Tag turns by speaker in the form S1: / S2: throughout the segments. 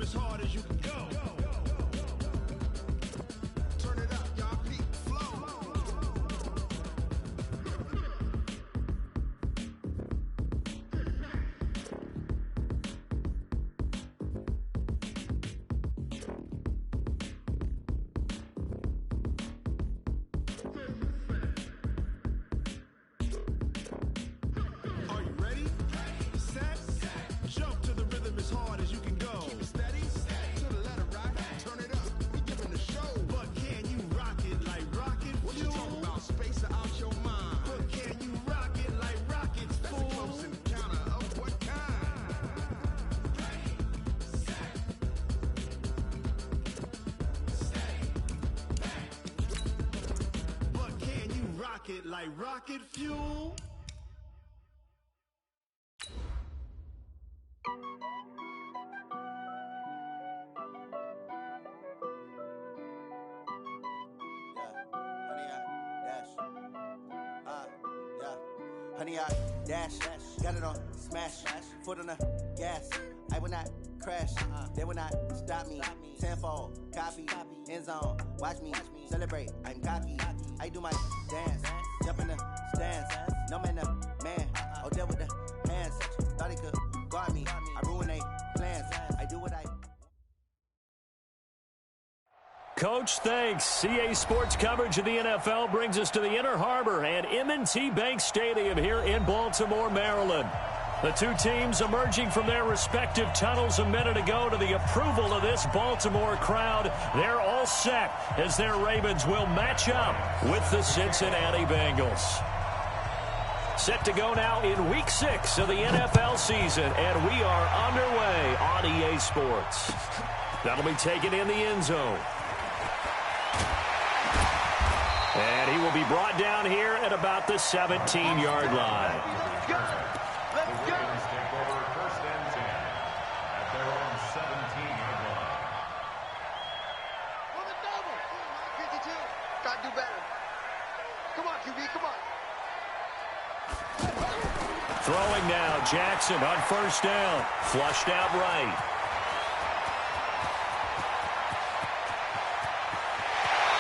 S1: as hard as you can go. Turn it up, y'all. Peak flow. Are you ready? Set. Jump to the rhythm as hard as you can go. Keep it steady. To the letter, right? Turn it up. We giving the show. But can you rock it like rocket fuel? What you talking about? Space out your mind. But can you rock it like rockets, fool? That's a close encounter of what kind? But can you rock it like rocket fuel?
S2: Honey, I dash, got it on smash, foot on the gas. I will not crash, they will not stop me. Tenfold, copy, end zone, watch me celebrate. I'm cocky, I do my dance, jump in the stands. No man, the man, oh, there with the hands. Thought he could guard me, I ruin they plans. I do what I.
S3: Coach, thanks. CA Sports coverage of the NFL brings us to the Inner Harbor and M&T Bank Stadium here in Baltimore, Maryland. The two teams emerging from their respective tunnels a minute ago to the approval of this Baltimore crowd. They're all set as their Ravens will match up with the Cincinnati Bengals. Set to go now in Week 6 of the NFL season, and we are underway on EA Sports. That'll be taken in the end zone. And he will be brought down here at about the 17-yard line.
S1: Let's go. Take over first and 10 at their own 17-yard line.
S4: On the double. 52. Got to do better. Come on, QB. Come on.
S3: Throwing now, Jackson on first down. Flushed out right.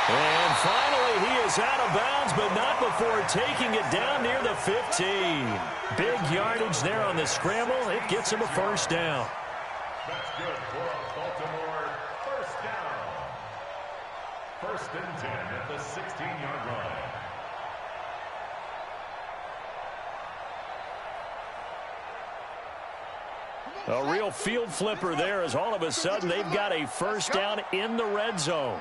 S3: And finally, he is out of bounds, but not before taking it down near the 15. Big yardage there on the scramble. It gets him a first down.
S1: That's good for a Baltimore first down. First and 10 at the 16-yard line.
S3: A real field flipper there as all of a sudden they've got a first down in the red zone.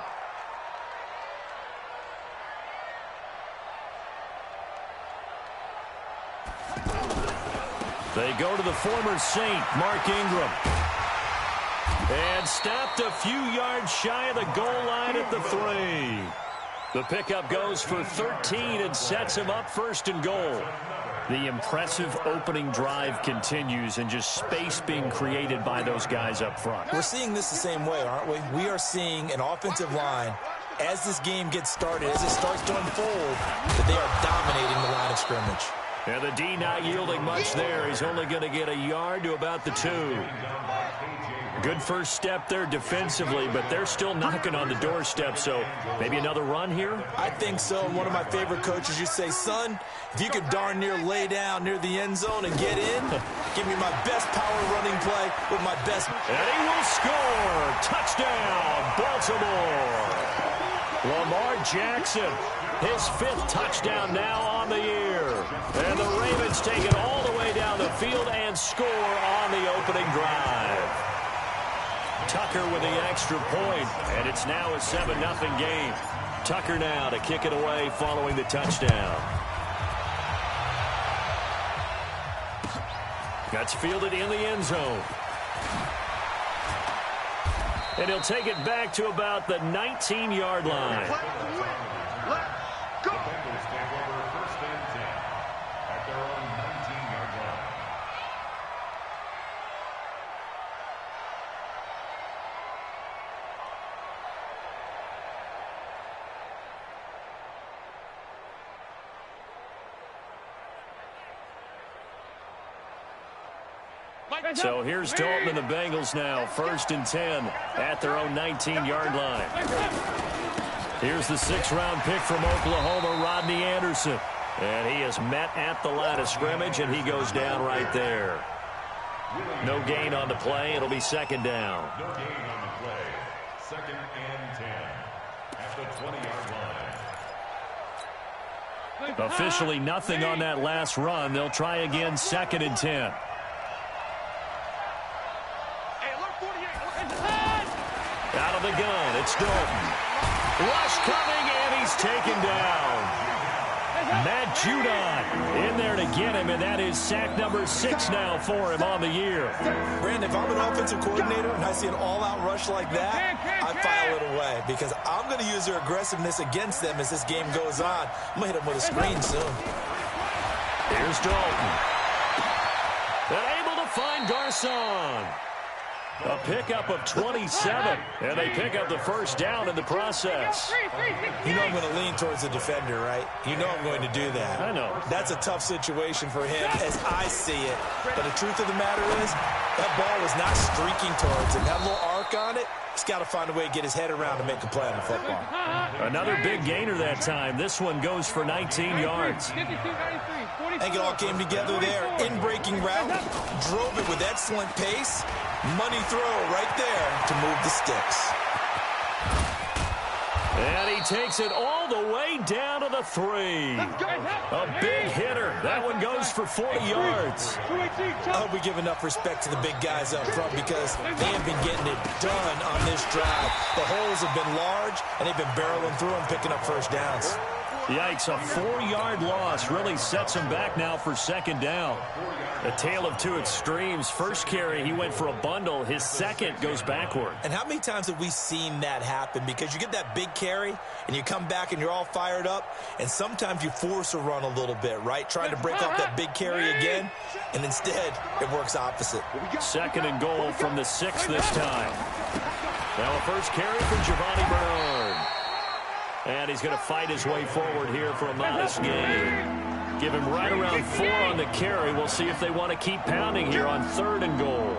S3: They go to the former Saint, Mark Ingram. And stopped a few yards shy of the goal line at the 3. The pickup goes for 13 and sets him up first and goal. The impressive opening drive continues and just space being created by those guys up front.
S5: We're seeing this the same way, aren't we? We are seeing an offensive line, as this game gets started, as it starts to unfold, that they are dominating the line of scrimmage.
S3: And the D not yielding much there. He's only going to get a yard to about the 2. Good first step there defensively, but they're still knocking on the doorstep, so maybe another run here?
S5: I think so. And one of my favorite coaches, you say, son, if you could darn near lay down near the end zone and get in, give me my best power running play with my best.
S3: And he will score. Touchdown, Baltimore. Lamar Jackson, his 5th touchdown now on the year. And the Ravens take it all the way down the field and score on the opening drive. Tucker with the extra point, and it's now a 7-0 game. Tucker now to kick it away following the touchdown. That's fielded in the end zone. And he'll take it back to about the 19-yard line.
S4: Let's go.
S1: Bengals take over first and 10 at their own 19-yard line.
S4: My
S3: So here's Dalton and the Bengals now, 1st and 10 at their own 19-yard line. Here's the 6th-round pick from Oklahoma, Rodney Anderson. And he is met at the line of scrimmage, and he goes down right there. No gain on the play. It'll be 2nd down.
S6: No gain on the play. 2nd and 10 at the 20-yard line.
S3: Officially nothing on that last run. They'll try again, 2nd and 10. Out of the gun, it's Dalton. Rush coming, and he's taken down. Matt Judon in there to get him, and that is sack number 6 now for him on the year.
S5: Brandon, if I'm an offensive coordinator and I see an all-out rush like that, I file it away because I'm going to use their aggressiveness against them as this game goes on. I'm going to hit them with a screen soon.
S3: Here's Dalton. And able to find Garcon. A pickup of 27, and they pick up the 1st down in the process.
S5: You know I'm going to lean towards the defender, right? You know I'm going to do that.
S3: I know.
S5: That's a tough situation for him as I see it. But the truth of the matter is, that ball was not streaking towards him. That little arc on it, he's got to find a way to get his head around to make a play on the football.
S3: Another big gainer that time. This one goes for 19 yards.
S5: I think it all came together there. In-breaking route, drove it with excellent pace. Money throw right there to move the sticks.
S3: And he takes it all the way down to the 3. A big hitter. That one goes for 40 yards.
S5: I hope we give enough respect to the big guys up front because they have been getting it done on this drive. The holes have been large, and they've been barreling through them, picking up 1st downs.
S3: Yikes, a 4-yard loss really sets him back now for 2nd down. A tale of two extremes. First carry, he went for a bundle. His second goes backward.
S5: And how many times have we seen that happen? Because you get that big carry, and you come back and you're all fired up, and sometimes you force a run a little bit, right? Trying to break off that big carry again, and instead it works opposite.
S3: 2nd and goal from the 6 this time. Now a first carry from Giovanni Bernard. And he's going to fight his way forward here for a modest gain. Give him right around 4 on the carry. We'll see if they want to keep pounding here on 3rd and goal.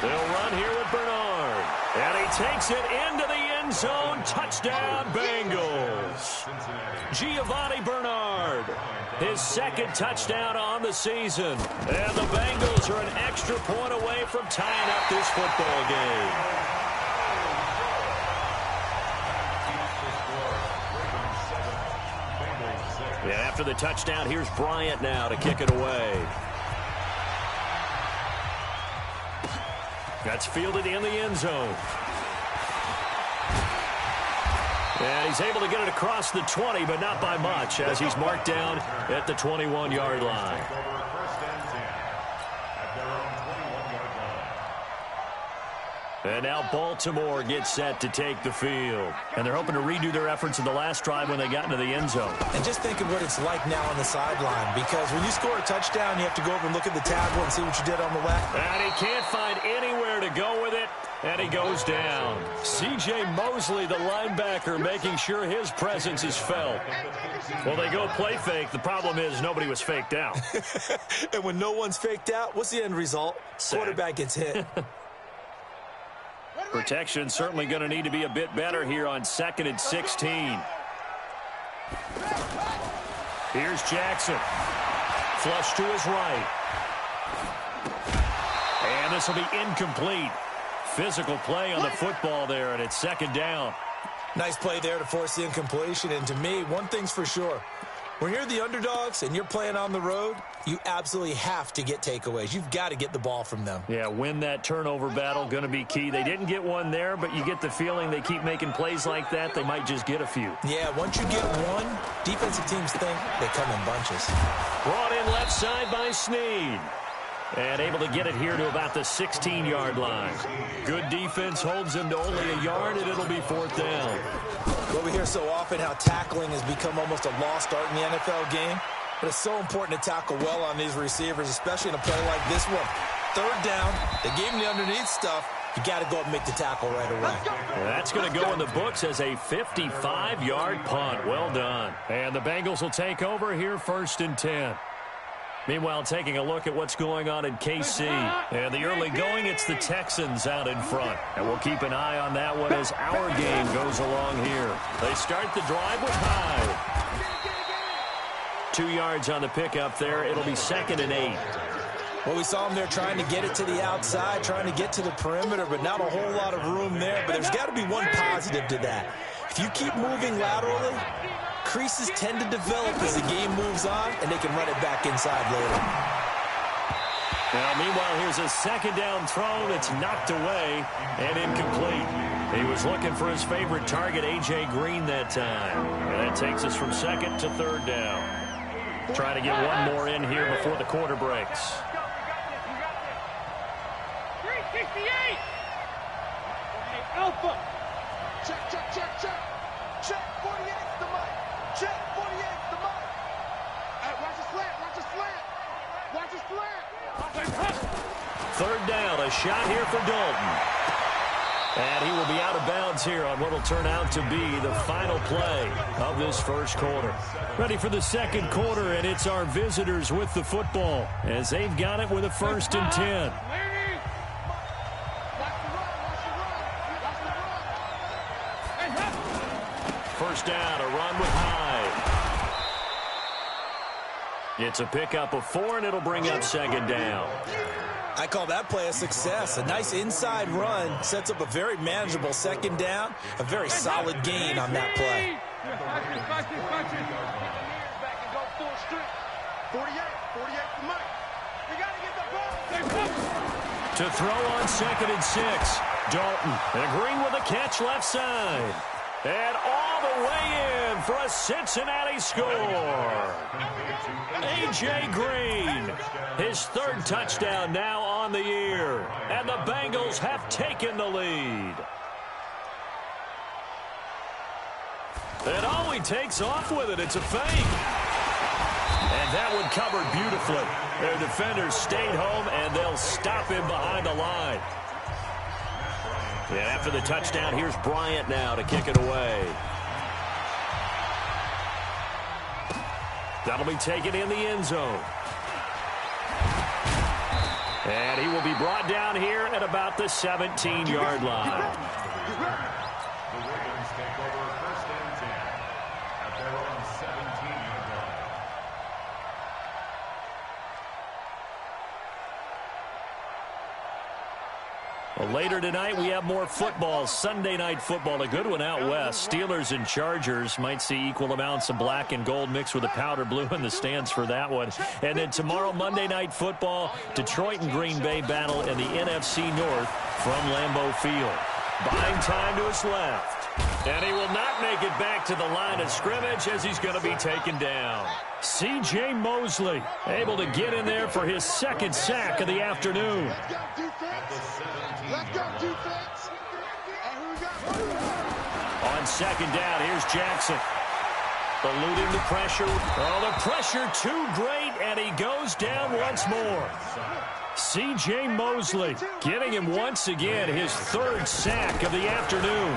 S3: They'll run here with Bernard. And he takes it into the end zone. Touchdown, Bengals. Giovanni Bernard, his 2nd touchdown on the season. And the Bengals are an extra point away from tying up this football game. Yeah, after the touchdown, here's Bryant now to kick it away. That's fielded in the end zone. And he's able to get it across the 20, but not by much, as he's marked down at the 21-yard line. And now Baltimore gets set to take the field. And they're hoping to redo their efforts in the last drive when they got into the end zone.
S5: And just think of what it's like now on the sideline, because when you score a touchdown, you have to go over and look at the tablet and see what you did on the way.
S3: And he can't find anywhere to go with it, and he goes down. C.J. Mosley, the linebacker, making sure his presence is felt. Well, they go play fake. The problem is nobody was faked out.
S5: And when no one's faked out, what's the end result?
S3: Sack.
S5: Quarterback gets hit.
S3: Protection certainly going to need to be a bit better here on 2nd and 16. Here's Jackson. Flush to his right. And this will be incomplete. Physical play on the football there, and it's 2nd down.
S5: Nice play there to force the incompletion. And to me, one thing's for sure. When you're the underdogs and you're playing on the road, you absolutely have to get takeaways. You've got to get the ball from them.
S3: Yeah, win that turnover battle, going to be key. They didn't get one there, but you get the feeling they keep making plays like that, they might just get a few.
S5: Yeah, once you get one, defensive teams think they come in bunches.
S3: Brought in left side by Snead. And able to get it here to about the 16-yard line. Good defense holds him to only a yard, and it'll be 4th down.
S5: Well, we hear so often how tackling has become almost a lost art in the NFL game. But it's so important to tackle well on these receivers, especially in a play like this one. 3rd down, they gave him the underneath stuff, you got to go up and make the tackle right away.
S3: That's going to go in the books as a 55-yard punt. Well done. And the Bengals will take over here, 1st and 10. Meanwhile, taking a look at what's going on in KC. And the early going, it's the Texans out in front. And we'll keep an eye on that one as our game goes along here. They start the drive with Hyde. 2 yards on the pickup there. It'll be 2nd and 8.
S5: Well, we saw him there trying to get it to the outside, trying to get to the perimeter, but not a whole lot of room there. But there's got to be one positive to that. If you keep moving laterally, creases tend to develop as the game moves on, and they can run it back inside later.
S3: Now, meanwhile, here's a 2nd down throw that's knocked away and incomplete. He was looking for his favorite target, A.J. Green, that time. And that takes us from 2nd to 3rd down. Trying to get one more in here before the quarter breaks.
S7: 368! Alpha!
S4: Check, check, check, check. Check, 48's the mic. Check, 48's the mic. Hey, watch the slant, watch the slant. Watch the slant.
S3: 3rd down, a shot here for Dalton. And he will be out of bounds here on what will turn out to be the final play of this 1st quarter. Ready for the 2nd quarter, and it's our visitors with the football as they've got it with a 1st and 10. First down, a run with Hyde. It's a pickup of 4, and it'll bring up 2nd down.
S5: I call that play a success. A nice inside run sets up a very manageable 2nd down. A very solid gain on that play.
S4: 48 the mic. We got to get the ball.
S3: To throw on 2nd and 6. Dalton agreeing with a catch left side. And all the way in for a Cincinnati score. A.J. Green, his 3rd touchdown now on the year. And the Bengals have taken the lead. And oh, he takes off with it. It's a fake. And that one covered beautifully. Their defenders stayed home, and they'll stop him behind the line. And after the touchdown, here's Bryant now to kick it away. That'll be taken in the end zone. And he will be brought down here at about the 17-yard line.
S6: The Ravens take over 1st and 10 at their own 17-yard line.
S3: Well, later tonight, we have more football. Sunday night football, a good one out west. Steelers and Chargers might see equal amounts of black and gold mixed with a powder blue in the stands for that one. And then tomorrow, Monday night football, Detroit and Green Bay battle in the NFC North from Lambeau Field. Buying time to his left. And he will not make it back to the line of scrimmage as he's going to be taken down. C.J. Mosley able to get in there for his 2nd sack of the afternoon.
S4: Let's go, defense. And who we got?
S3: On 2nd down, here's Jackson. Eluding the pressure. Oh, the pressure too great, and he goes down once more. C.J. Mosley getting him once again, his 3rd sack of the afternoon.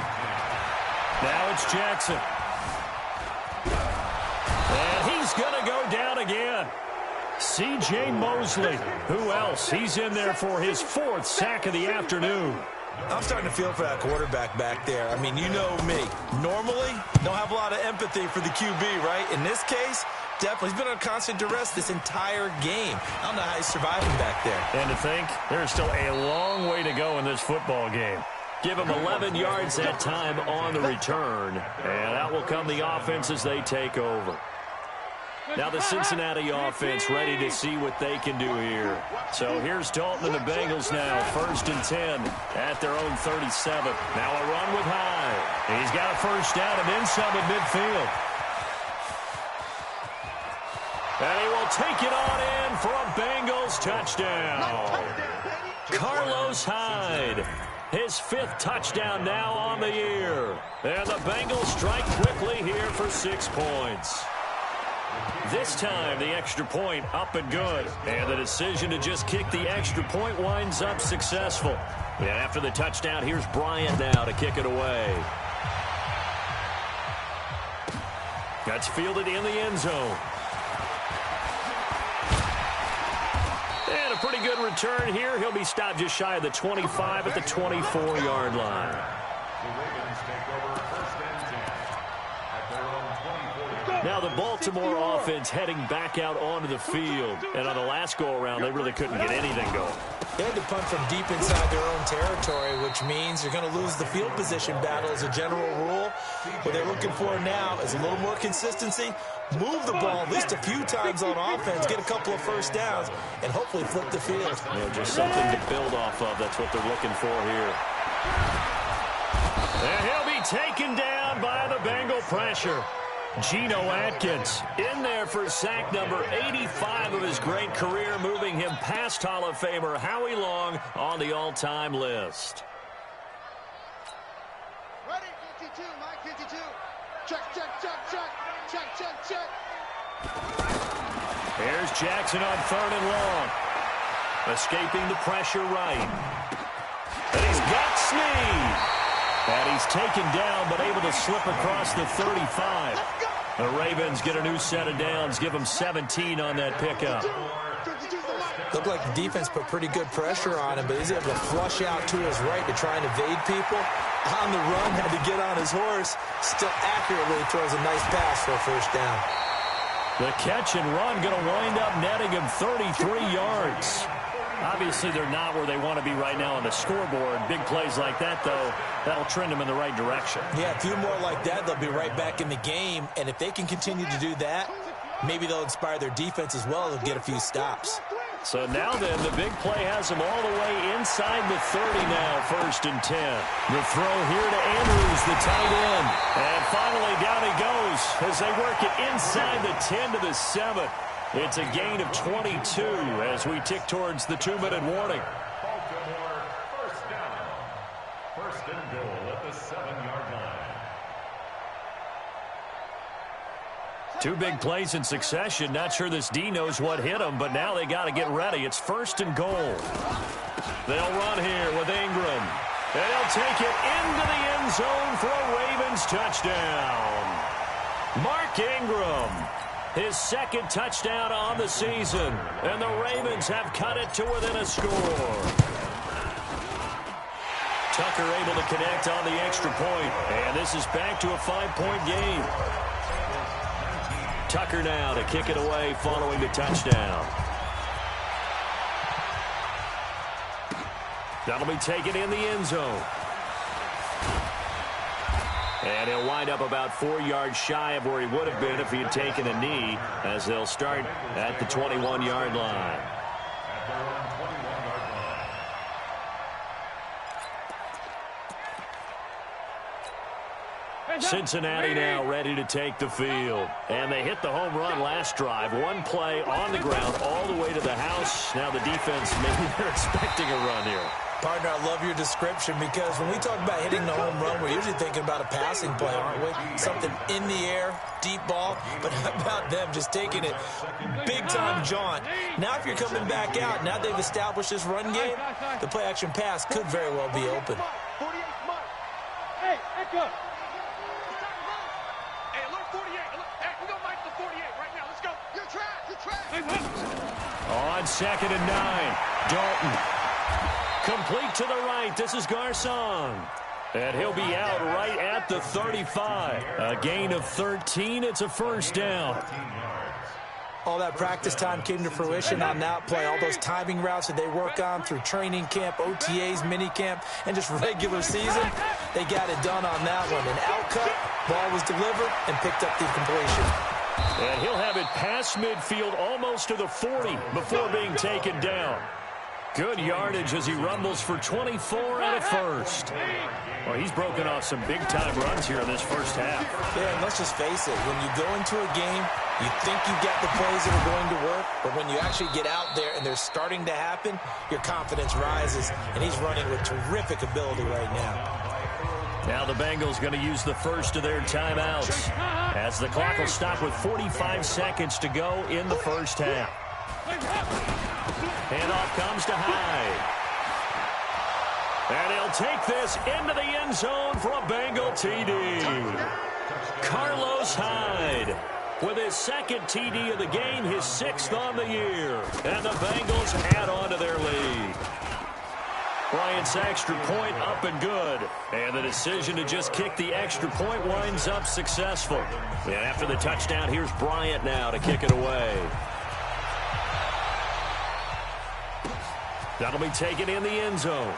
S3: Now it's Jackson. And he's going to go down again. C.J. Mosley. Who else? He's in there for his 4th sack of the afternoon.
S5: I'm starting to feel for that quarterback back there. I mean, you know me. Normally, don't have a lot of empathy for the QB, right? In this case, definitely. He's been on constant duress this entire game. I don't know how he's surviving back there.
S3: And to think, there's still a long way to go in this football game. Give him 11 yards that time on the return. And out will come the offense as they take over. Now the Cincinnati offense ready to see what they can do here. So here's Dalton and the Bengals now. 1st and 10 at their own 37. Now a run with Hyde. He's got a 1st down and then some at midfield. And he will take it on in for a Bengals touchdown. Carlos Hyde. His 5th touchdown now on the year. And the Bengals strike quickly here for 6 points. This time, the extra point up and good. And the decision to just kick the extra point winds up successful. And after the touchdown, here's Bryant now to kick it away. That's fielded in the end zone. And a pretty good return here. He'll be stopped just shy of the 25 at the 24-yard line.
S6: The Ravens take over first and 10 at their own 24.
S3: Now the Baltimore offense heading back out onto the field. And on the last go-around, they really couldn't get anything going.
S5: They had to punt from deep inside their own territory, which means you're going to lose the field position battle as a general rule. What they're looking for now is a little more consistency, move the ball at least a few times on offense, get a couple of first downs, and hopefully flip the field.
S3: Yeah, just something to build off of. That's what they're looking for here. And he'll be taken down by the Bengal pressure. Geno Atkins in there for sack number 85 of his great career, moving him past Hall of Famer Howie Long on the all-time list.
S4: Ready, 52, Mike 52. Check, check, check, check. Check, check, check.
S3: Here's Jackson on 3rd and long. Escaping the pressure right. And he's got Snead. And he's taken down, but able to slip across the 35. The Ravens get a new set of downs, give them 17 on that pickup.
S5: Looked like the defense put pretty good pressure on him, but he's able to flush out to his right to try and evade people. On the run, had to get on his horse. Still accurately throws a nice pass for a first down.
S3: The catch and run going to wind up netting him 33 yards. Obviously, they're not where they want to be right now on the scoreboard. Big plays like that, though, that'll trend them in the right direction.
S5: Yeah, a few more like that, they'll be right back in the game. And if they can continue to do that, maybe they'll inspire their defense as well. They'll get a few stops.
S3: So now then, the big play has him all the way inside the 30 now, 1st and 10. The throw here to Andrews, the tight end. And finally, down he goes as they work it inside the 10 to the 7. It's a gain of 22 as we tick towards the 2-minute warning.
S6: Baltimore first down. First and goal at the 7-yard line.
S3: 2 big plays in succession. Not sure this D knows what hit him, but now they got to get ready. It's 1st and goal. They'll run here with Ingram. And he'll take it into the end zone for a Ravens touchdown. Mark Ingram, his 2nd touchdown on the season. And the Ravens have cut it to within a score. Tucker able to connect on the extra point. And this is back to a 5-point game. Tucker now to kick it away following the touchdown. That'll be taken in the end zone. And he'll wind up about 4 yards shy of where he would have been if he had taken a knee, as they'll start at the 21-yard line.
S6: At their own 21-yard line.
S3: Cincinnati now ready to take the field. And they hit the home run last drive. 1 play on the ground all the way to the house. Now the defense, maybe they're expecting a run here.
S5: Partner, I love your description because when we talk about hitting the home run, we're usually thinking about a passing play, aren't we? Something in the air, deep ball. But how about them just taking it big-time jaunt? Now if you're coming back out, now they've established this run game, the play-action pass could very well be open.
S4: Hey, go. Hey, alert 48. Hey, we go Mike to 48 right now. Let's go. You're trash.
S3: On 2nd and 9, Dalton. Complete to the right. This is Garcon. And he'll be out right at the 35. A gain of 13. It's a first down.
S5: All that practice time came to fruition on that play. All those timing routes that they work on through training camp, OTAs, minicamp, and just regular season, they got it done on that one. An outcut, ball was delivered, and picked up the completion.
S3: And he'll have it past midfield almost to the 40 before being taken down. Good yardage as he rumbles for 24 and a first. Well, he's broken off some big-time runs here in this first half.
S5: Yeah, and let's just face it. When you go into a game, you think you've got the plays that are going to work, but when you actually get out there and they're starting to happen, your confidence rises, and he's running with terrific ability right now.
S3: Now the Bengals going to use the first of their timeouts as the clock will stop with 45 seconds to go in the first half. Handoff comes to Hyde. And he'll take this into the end zone for a Bengal TD. Carlos Hyde with his second TD of the game, his 6th on the year. And the Bengals add on to their lead. Bryant's extra point up and good. And the decision to just kick the extra point winds up successful. And after the touchdown, here's Bryant now to kick it away. That'll be taken in the end zone.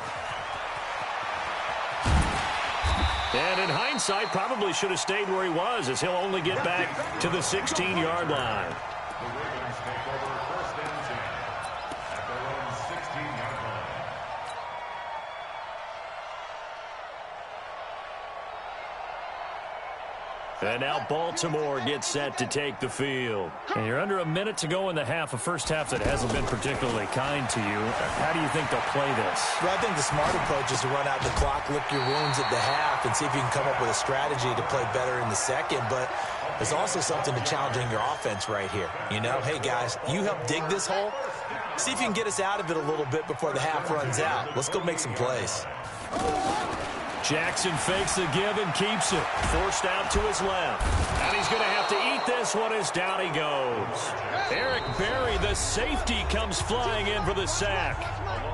S3: And in hindsight, probably should have stayed where he was, as he'll only get back to the 16-yard line.
S6: The Ravens take over 1st and 10 at their own 16-yard line.
S3: And now Baltimore gets set to take the field. And you're under a minute to go in the half, a first half that hasn't been particularly kind to you. How do you think they'll play this?
S5: Well, I think the smart approach is to run out the clock, lick your wounds at the half, and see if you can come up with a strategy to play better in the second. But there's also something to challenging your offense right here. You know, hey, guys, you help dig this hole. See if you can get us out of it a little bit before the half runs out. Let's go make some plays.
S3: Jackson fakes the give and keeps it. Forced out to his left. And he's going to have to eat this one as down he goes. Eric Berry, the safety, comes flying in for the sack.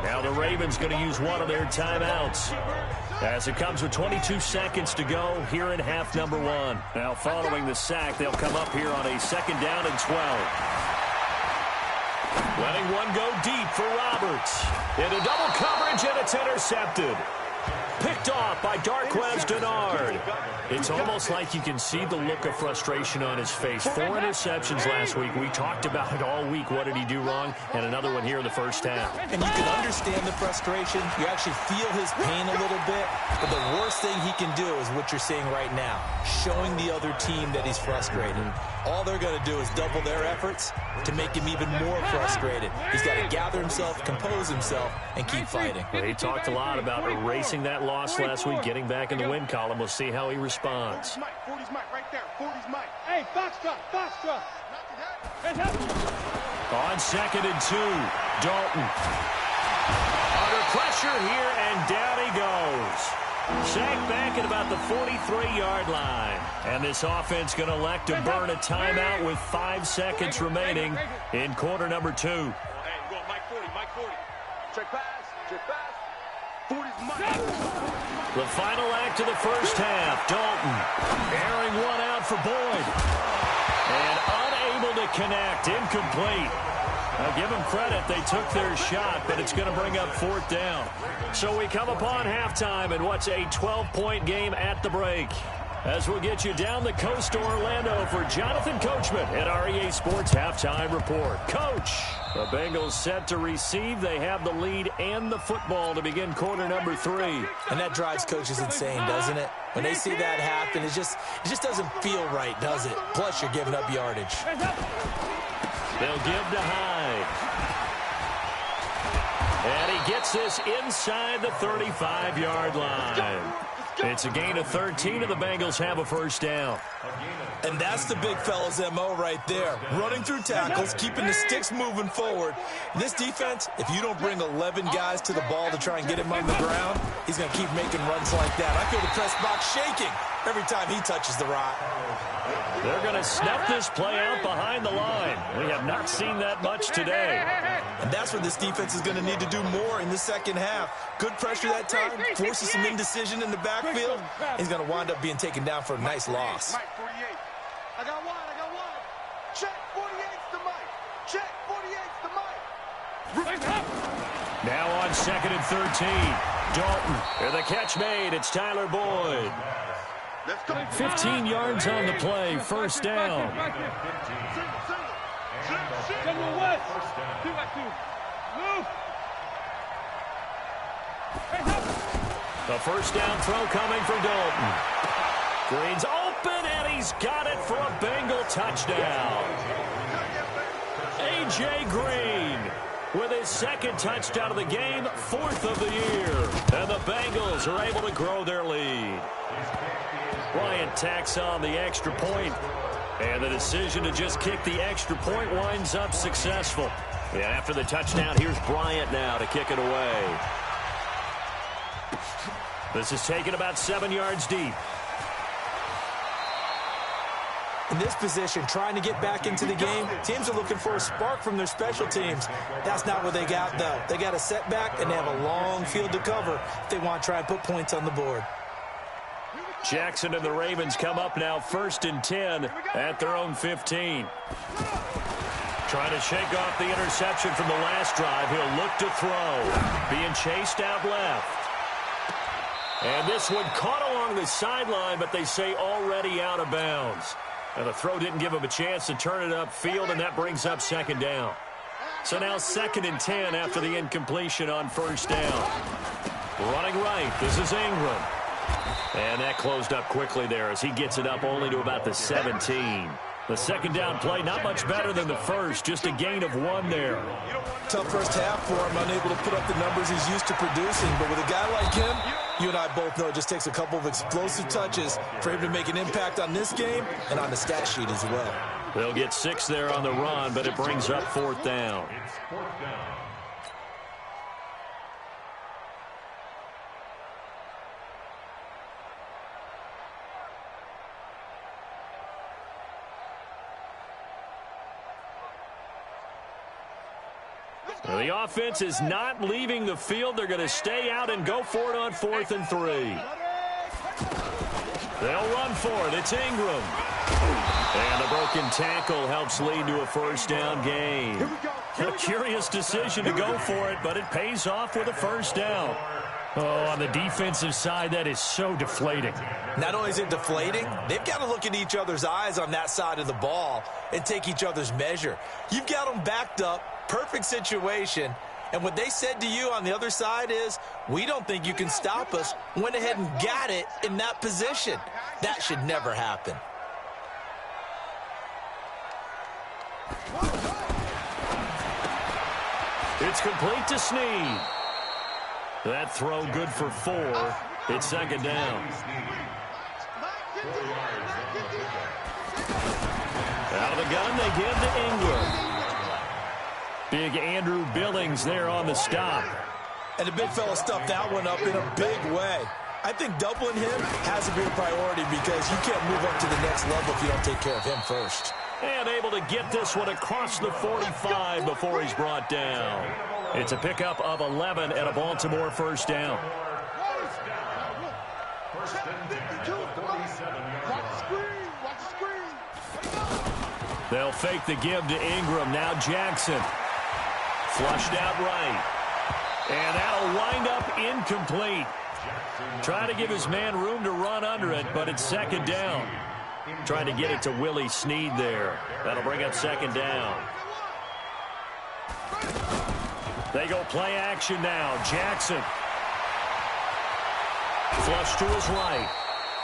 S3: Now the Ravens going to use one of their timeouts, as it comes with 22 seconds to go here in half number 1. Now following the sack, they'll come up here on a 2nd down and 12. Letting one go deep for Roberts. Into double coverage, and it's intercepted. Picked off by Darquez Denard. It's almost like you can see the look of frustration on his face. 4 interceptions last week. We talked about it all week. What did he do wrong? And another one here in the first half.
S5: And you can understand the frustration. You actually feel his pain a little bit. But the worst thing he can do is what you're seeing right now, showing the other team that he's frustrated. All they're going to do is double their efforts to make him even more frustrated. He's got to gather himself, compose himself, and keep fighting.
S3: Well, he talked a lot about erasing that loss last week, getting back in the win column. We'll see how he responds.
S4: 40's Mike, right there. 40's Mike. Hey, Foxtrot.
S3: On 2nd and 2, Dalton. Under pressure here, and down he goes. Sacked back at about the 43-yard line. And this offense going to elect to burn a timeout with 5 seconds remaining in quarter number 2.
S4: Hey, go Mike 40. Check pass. 40's Mike.
S3: The final act of the first half. Dalton airing one out for Boyd. And unable to connect. Incomplete. Now give them credit. They took their shot, but it's going to bring up 4th down. So we come upon halftime in what's a 12-point game at the break. As we'll get you down the coast to Orlando for Jonathan Coachman at our EA Sports Halftime Report. Coach, the Bengals set to receive. They have the lead and the football to begin quarter number 3.
S5: And that drives coaches insane, doesn't it? When they see that happen, it just doesn't feel right, does it? Plus, you're giving up yardage.
S3: They'll give to Hyde. And he gets this inside the 35-yard line. It's a gain of 13, and the Bengals have a first down.
S5: And that's the big fella's MO right there. Running through tackles, keeping the sticks moving forward. This defense, if you don't bring 11 guys to the ball to try and get him on the ground, he's going to keep making runs like that. I feel the press box shaking every time he touches the rock.
S3: They're going to snuff this play out behind the line. We have not seen that much today.
S5: And that's what this defense is going to need to do more in the second half. Good pressure that time, forces some indecision in the backfield. He's going to wind up being taken down for a nice loss.
S4: Mike 48. I got one. Check 48's the Mike. Check 48's the Mike.
S3: Now on 2nd and 13, Dalton. And the catch made. It's Tyler Boyd. 15 yards on the play, first down. The first down throw coming from Dalton. Green's open, and he's got it for a Bengal touchdown. A.J. Green with his 2nd touchdown of the game, 4th of the year. And the Bengals are able to grow their lead. Bryant tacks on the extra point, and the decision to just kick the extra point winds up successful. And after the touchdown, here's Bryant now to kick it away. This is taken about 7 yards deep.
S5: In this position, trying to get back into the game, teams are looking for a spark from their special teams. That's not what they got, though. They got a setback, and they have a long field to cover if they want to try and put points on the board.
S3: Jackson and the Ravens come up now 1st and 10 at their own 15. Trying to shake off the interception from the last drive. He'll look to throw. Being chased out left. And this one caught along the sideline, but they say already out of bounds. And the throw didn't give him a chance to turn it upfield, and that brings up 2nd down. So now 2nd and 10 after the incompletion on 1st down. Running right, this is Ingram. And that closed up quickly there as he gets it up only to about the 17. The 2nd down play, not much better than the first, just a gain of 1 there.
S5: Tough first half for him, unable to put up the numbers he's used to producing. But with a guy like him, you and I both know it just takes a couple of explosive touches for him to make an impact on this game and on the stat sheet as well.
S3: They'll get 6 there on the run, but it brings up 4th down.
S6: It's 4th down.
S3: The offense is not leaving the field. They're going to stay out and go for it on 4th and 3. They'll run for it. It's Ingram. And a broken tackle helps lead to a 1st down gain. A curious decision to go for it, but it pays off with a 1st down. Oh, on the defensive side, that is so deflating.
S5: Not only is it deflating, they've got to look in each other's eyes on that side of the ball and take each other's measure. You've got them backed up, perfect situation, and what they said to you on the other side is, we don't think you can stop us. Went ahead and got it in that position. That should never happen.
S3: It's complete to Snead. That throw good for 4. It's 2nd down. Out of the gun, they give to Ingram. Big Andrew Billings there on the stop.
S5: And the big fella stuffed that one up in a big way. I think doubling him has to be a priority because you can't move up to the next level if you don't take care of him first.
S3: And able to get this one across the 45 before he's brought down. It's a pickup of 11 and a Baltimore 1st down.
S6: 1st and 10, 47-yard line.
S3: They'll fake the give to Ingram. Now Jackson. Flushed out right. And that'll wind up incomplete. Trying to give his man room to run under it, but it's 2nd down. Trying to get it to Willie Snead there. That'll bring up 2nd down. They go play action now. Jackson. Flush to his right.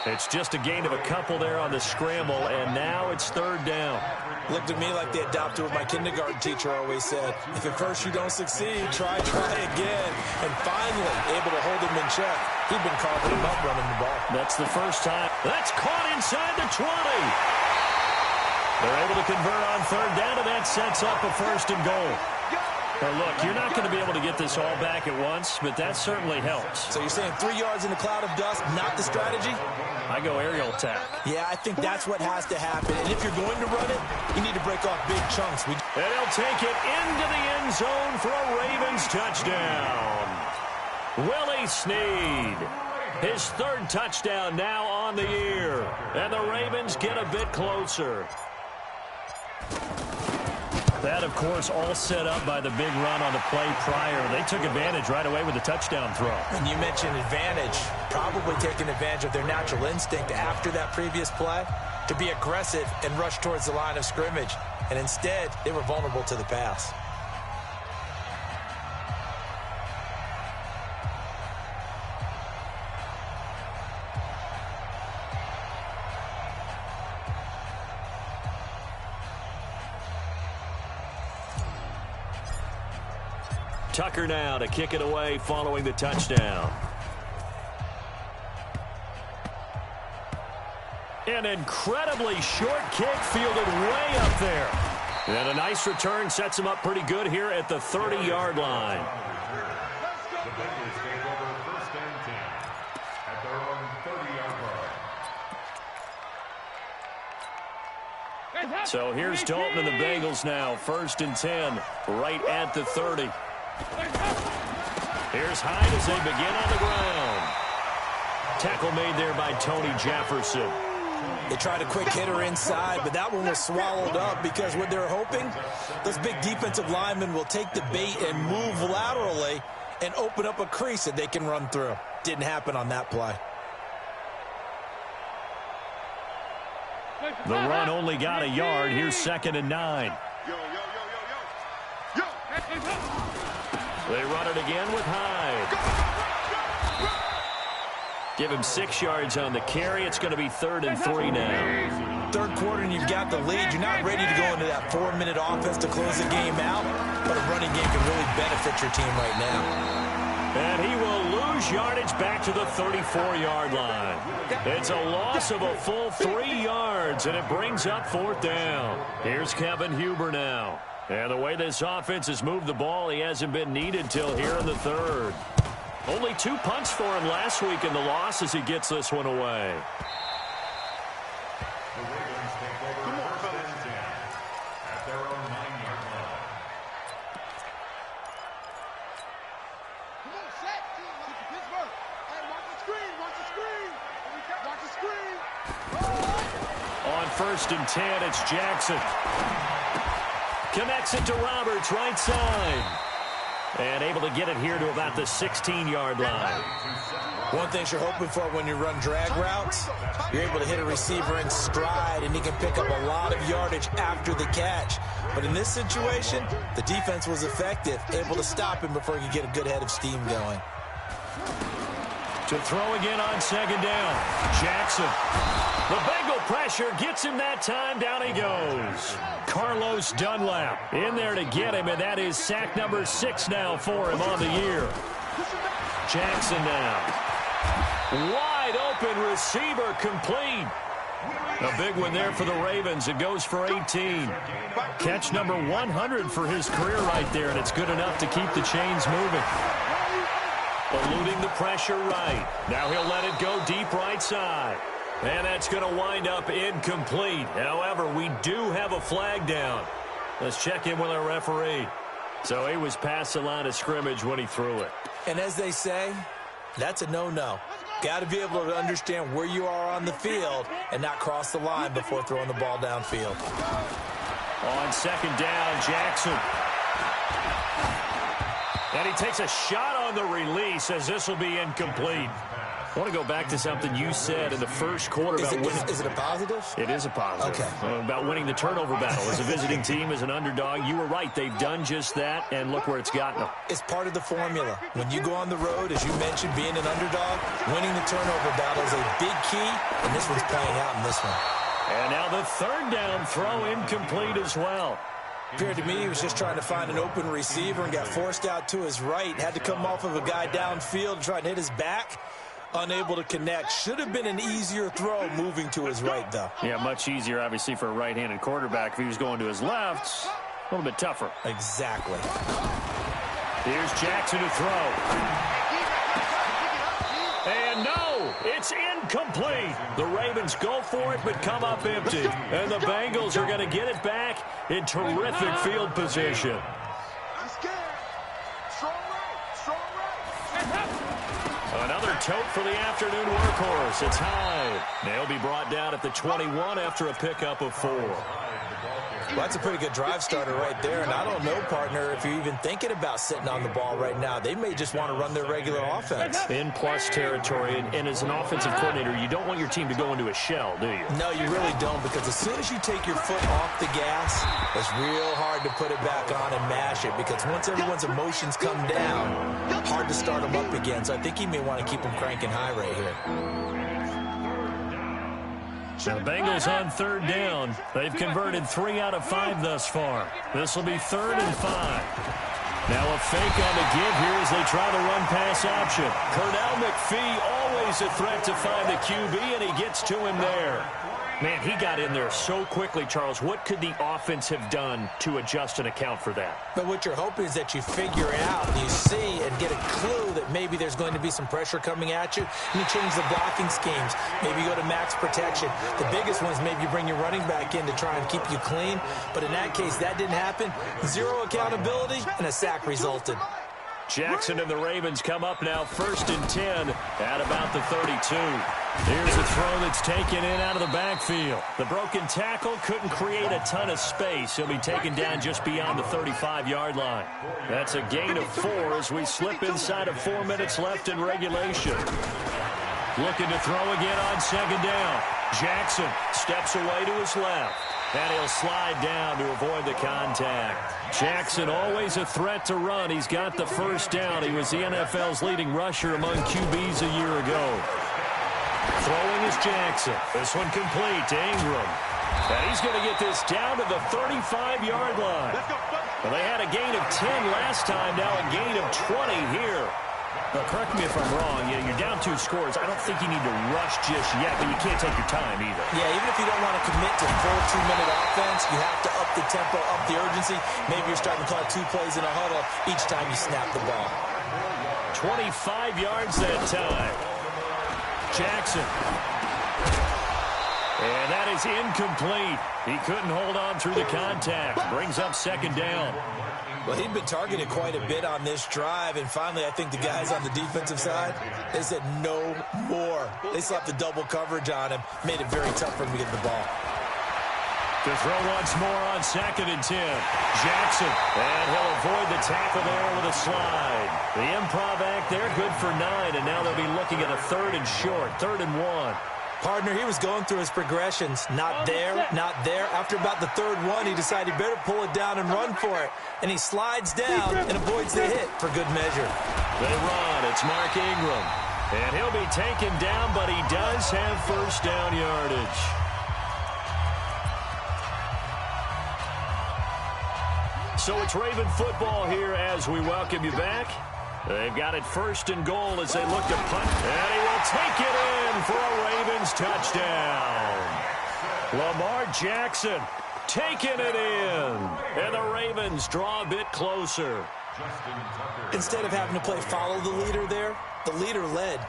S3: It's just a gain of a couple there on the scramble, and now it's 3rd down.
S5: Looked at me like they adopted what my kindergarten teacher always said. If at first you don't succeed, try again. And finally, able to hold him in check. He'd been carving him up running the ball.
S3: That's the first time. That's caught inside the 20. They're able to convert on 3rd down, and that sets up a 1st and goal. Well, look, you're not going to be able to get this all back at once, but that certainly helps.
S5: So you're saying 3 yards in a cloud of dust, not the strategy?
S3: I go aerial attack.
S5: Yeah, I think that's what has to happen. And if you're going to run it, you need to break off big chunks.
S3: And he'll take it into the end zone for a Ravens touchdown. Willie Snead. His 3rd touchdown now on the year. And the Ravens get a bit closer. That, of course, all set up by the big run on the play prior. They took advantage right away with the touchdown throw.
S5: And you mentioned advantage, probably taking advantage of their natural instinct after that previous play to be aggressive and rush towards the line of scrimmage. And instead, they were vulnerable to the pass.
S3: Tucker now to kick it away following the touchdown. An incredibly short kick fielded way up there. And a nice return sets him up pretty good here at the 30-yard line.
S6: The Bengals take over first and 10 at their own 30-yard line.
S3: So here's Dalton and the Bengals now. First and 10, right at the 30. Here's Hyde as they begin on the ground. Tackle made there by Tony Jefferson.
S5: They tried a quick hitter inside, but that one was swallowed up because what they're hoping, those big defensive linemen will take the bait and move laterally and open up a crease that they can run through. Didn't happen on that play.
S3: The run only got a yard. Here's 2nd and 9. They run it again with Hyde. Give him 6 yards on the carry. It's going to be 3rd and 3 now.
S5: Third quarter and you've got the lead. You're not ready to go into that 4-minute offense to close the game out, but a running game can really benefit your team right now.
S3: And he will lose yardage back to the 34-yard line. It's a loss of a full 3 yards, and it brings up 4th down. Here's Kevin Huber now. And the way this offense has moved the ball, he hasn't been needed till here in the 3rd. Only 2 punts for him last week in the loss as he gets this one away.
S6: The Ravens take over first and 10 at their own 9-yard line.
S4: Come on, set. Get to Pittsburgh. Hey, watch the screen. Watch the screen. Watch the screen.
S3: On 1st and 10, it's Jackson. Connects it to Roberts, right side. And able to get it here to about the 16-yard line.
S5: One thing you're hoping for when you run drag routes, you're able to hit a receiver in stride, and he can pick up a lot of yardage after the catch. But in this situation, the defense was effective, able to stop him before he could get a good head of steam going.
S3: To throw again on 2nd down. Jackson. The Bengal pressure gets him that time. Down he goes. Carlos Dunlap in there to get him, and that is sack number 6 now for him on the year. Jackson now. Wide open receiver complete. A big one there for the Ravens. It goes for 18. Catch number 100 for his career right there, and it's good enough to keep the chains moving. Eluding the pressure right. Now he'll let it go deep right side. And that's going to wind up incomplete. However, we do have a flag down. Let's check in with our referee. So he was past the line of scrimmage when he threw it.
S5: And as they say, that's a no-no. Got to be able to understand where you are on the field and not cross the line before throwing the ball downfield.
S3: On 2nd down, Jackson. And he takes a shot on the release as this will be incomplete. I want to go back to something you said in the first quarter about winning.
S5: Is it a positive?
S3: It is a positive.
S5: Okay.
S3: About winning the turnover battle. As a visiting team, as an underdog, you were right. They've done just that, and look where it's gotten them.
S5: It's part of the formula. When you go on the road, as you mentioned, being an underdog, winning the turnover battle is a big key, and this one's playing out in this one.
S3: And now the 3rd down throw incomplete as well.
S5: Appeared to me he was just trying to find an open receiver and got forced out to his right. Had to come off of a guy downfield, trying to hit his back. Unable to connect. Should have been an easier throw moving to his right, though.
S3: Yeah, much easier, obviously, for a right-handed quarterback. If he was going to his left, a little bit tougher.
S5: Exactly.
S3: Here's Jackson to throw. And no, it's incomplete. The Ravens go for it, but come up empty. And the Bengals are going to get it back in terrific field position. Another tote for the afternoon workhorse. It's Hyde. They'll be brought down at the 21 after a pickup of 4.
S5: Well, that's a pretty good drive starter right there. And I don't know, partner, if you're even thinking about sitting on the ball right now. They may just want to run their regular offense.
S3: In plus territory. And as an offensive coordinator, you don't want your team to go into a shell, do you?
S5: No, you really don't, because as soon as you take your foot off the gas, it's real hard to put it back on and mash it, because once everyone's emotions come down, hard to start them up again. So I think he may want to keep them cranking high right here.
S3: So the Bengals on 3rd down. They've converted 3 out of 5 thus far. This will be 3rd and 5. Now a fake on the give here as they try the run-pass option. Pernell McPhee always a threat to find the QB, and he gets to him there. Man, he got in there so quickly, Charles. What could the offense have done to adjust and account for that?
S5: But what you're hoping is that you figure it out, and you see and get a clue that maybe there's going to be some pressure coming at you, and you change the blocking schemes. Maybe you go to max protection. The biggest one is maybe you bring your running back in to try and keep you clean. But in that case, that didn't happen. Zero accountability, and a sack resulted.
S3: Jackson and the Ravens come up now 1st and 10 at about the 32. Here's a throw that's taken in out of the backfield. The broken tackle couldn't create a ton of space. He'll be taken down just beyond the 35-yard line. That's a gain of 4 as we slip inside of 4 minutes left in regulation. Looking to throw again on 2nd down. Jackson steps away to his left. And he'll slide down to avoid the contact. Jackson always a threat to run. He's got the 1st down. He was the NFL's leading rusher among QBs a year ago. Throwing is Jackson. This one complete to Ingram. And he's going to get this down to the 35-yard line. Well, they had a gain of 10 last time, now a gain of 20 here. Now, correct me if I'm wrong. You're down 2 scores. I don't think you need to rush just yet, but you can't take your time either.
S5: Yeah, even if you don't want to commit to full 2-minute offense, you have to up the tempo, up the urgency. Maybe you're starting to call 2 plays in a huddle each time you snap the ball.
S3: 25 yards that time. Jackson. And that is incomplete. He couldn't hold on through the contact. Brings up 2nd down.
S5: Well, he'd been targeted quite a bit on this drive, and finally I think the guys on the defensive side, they said no more. They slapped the double coverage on him, made it very tough for him to get the ball.
S3: To throw once more on 2nd and 10. Jackson, and he'll avoid the tackle there with a slide. The improv act there, good for 9, and now they'll be looking at a 3rd and short, 3rd and 1.
S5: Partner, he was going through his progressions. Not there, not there. After about the 3rd one, he decided he better pull it down and run for it. And he slides down and avoids the hit for good measure.
S3: They run. It's Mark Ingram. And he'll be taken down, but he does have 1st down yardage. So it's Raven football here as we welcome you back. They've got it 1st and goal as they look to punt. And he will take it in for a Ravens touchdown. Lamar Jackson taking it in. And the Ravens draw a bit closer.
S5: Instead of having to play follow the leader there, the leader led.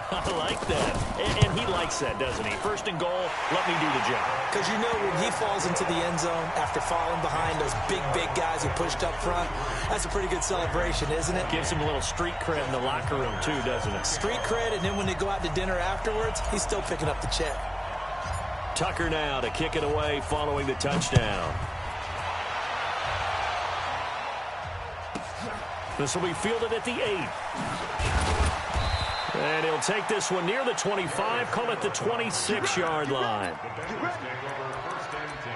S3: I like that. And he likes that, doesn't he? 1st and goal, let me do the job.
S5: Because you know when he falls into the end zone after falling behind those big guys who pushed up front, that's a pretty good celebration, isn't it?
S3: Gives him a little street cred in the locker room, too, doesn't it?
S5: Street cred, and then when they go out to dinner afterwards, he's still picking up the check.
S3: Tucker now to kick it away following the touchdown. This will be fielded at the 8. And he'll take this one near the 25, call it the 26-yard line.
S6: The Bengals take over 1st and 10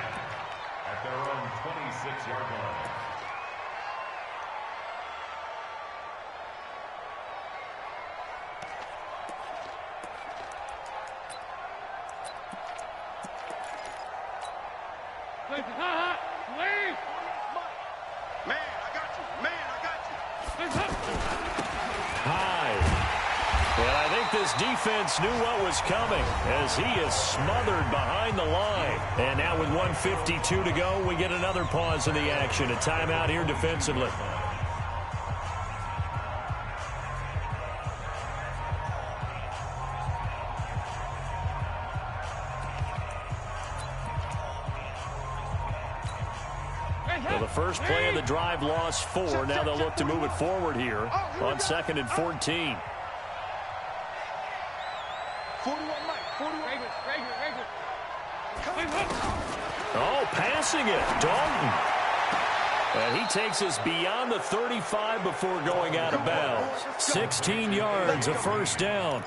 S6: at their own 26-yard line.
S4: Man, I got you. Man, I got you.
S3: High. And I think this defense knew what was coming as he is smothered behind the line. And now with 1:52 to go, we get another pause in the action. A timeout here defensively. Well, the first play of the drive lost 4. Now they'll look to move it forward here on 2nd and 14.
S4: 41 Mike, 41.
S3: Oh, passing it. Dalton. And he takes us beyond the 35 before going out of bounds. 16 yards, a 1st down.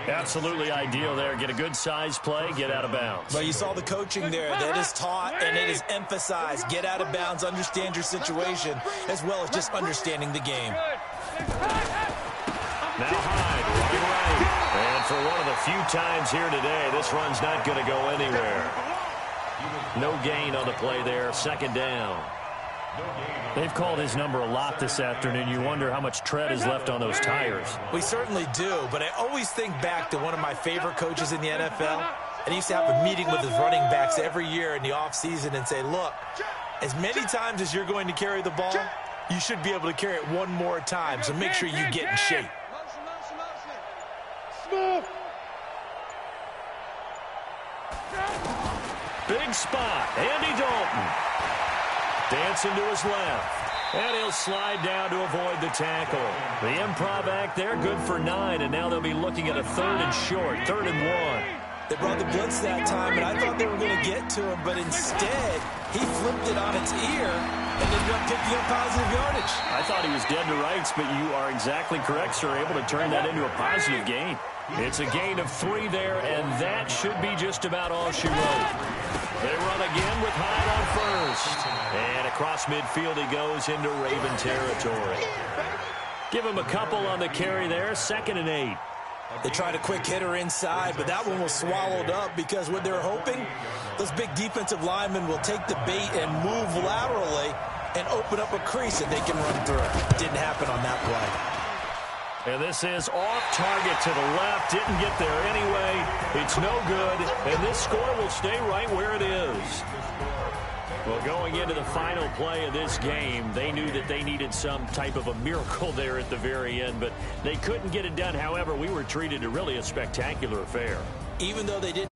S3: Absolutely ideal there. Get a good size play, get out of bounds.
S5: Well, you saw the coaching there. That is taught and it is emphasized. Get out of bounds, understand your situation, as well as just understanding the game.
S3: Now Hyde, running right. And for one of the few times here today, this run's not going to go anywhere. No gain on the play there, 2nd down. They've called his number a lot this afternoon. You wonder how much tread is left on those tires.
S5: We certainly do, but I always think back to one of my favorite coaches in the NFL, And he used to have a meeting with his running backs every year in the offseason and say, look, as many times as you're going to carry the ball, you should be able to carry it one more time, so make sure you get in shape.
S3: Big spot. Andy Dalton. Dancing to his left. And he'll slide down to avoid the tackle. The improv act there, good for 9, and now they'll be looking at a 3rd and short, 3rd and 1.
S5: They brought the blitz that time, and I thought they were going to get to him, but instead, he flipped it on its ear and ended up picking up positive yardage.
S3: I thought he was dead to rights, but you are exactly correct, sir. Able to turn that into a positive gain. It's a gain of 3 there, and that should be just about all she wrote. They run again with Hyde on first. And across midfield he goes into Raven territory. Give him a couple on the carry there, 2nd and 8.
S5: They tried a quick hitter inside, but that one was swallowed up because what they're hoping, those big defensive linemen will take the bait and move laterally and open up a crease that they can run through. Didn't happen on that play.
S3: And this is off target to the left. Didn't get there anyway. It's no good. And this score will stay right where it is. Well, going into the final play of this game, they knew that they needed some type of a miracle there at the very end, but they couldn't get it done. However, we were treated to really a spectacular affair.
S5: Even though they didn't